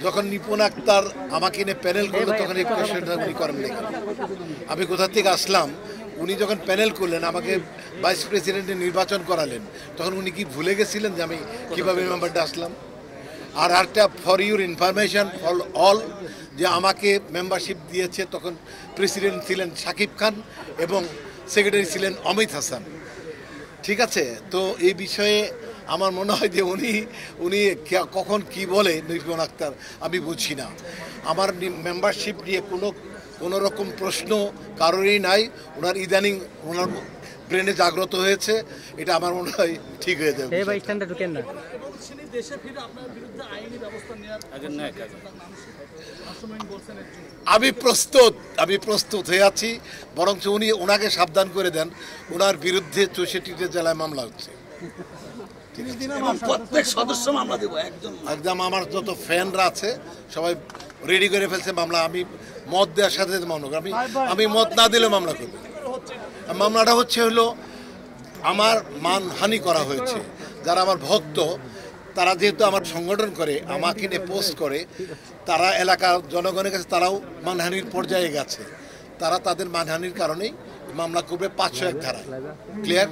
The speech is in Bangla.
যখন নিপুণ আক্তার আমাকে নিয়ে প্যানেল করলো তখন এই কোয়েশ্চেনটা উনি করেন নাই। আমি কোথা থেকে আসলাম, উনি যখন প্যানেল করলেন আমাকে ভাইস প্রেসিডেন্টের নির্বাচন করালেন, তখন উনি কি ভুলে গেছিলেন যে আমি কীভাবে মেম্বারটা আসলাম? আর একটা for your information for all, যে আমাকে মেম্বারশিপ দিয়েছে তখন প্রেসিডেন্ট ছিলেন শাকিব খান এবং সেক্রেটারি ছিলেন অমিত হাসান। ঠিক আছে, তো এই বিষয়ে আমার মনে হয় যে উনি উনি কখন কি বলে নিপুণ আক্তার আমি বুঝি না। আমার মেম্বারশিপ নিয়ে কোনো রকম প্রশ্ন কারোরই নাই। ওনার ইদানিং ওনার ব্রেনে জাগ্রত হয়েছে, এটা আমার মনে হয় ঠিক হয়ে যাবে। আমি প্রস্তুত হয়ে আছি, বরঞ্চ উনি ওনাকে সাবধান করে দেন, ওনার বিরুদ্ধে 64টি জেলায় মামলা হচ্ছে। প্রত্যেক সদস্য মামলা দেব একদম। আমার যত ফ্যানরা আছে সবাই রেডি করে ফেলছে মামলা। আমি মত দেওয়ার সাথে মামলা করব, আমি মত না দিলে মামলা করব। মামলাটা হলো আমার মানহানি করা হয়েছে। যারা আমার ভক্ত, তারা যেহেতু আমার সংগঠন করে, আমাকে নিয়ে পোস্ট করে, তারা এলাকার জনগণের কাছে তারাও মানহানির পর্যায়ে গেছে। তারা তাদের মানহানির কারণেই মামলা করবে 501 ধারায়। ক্লিয়ার?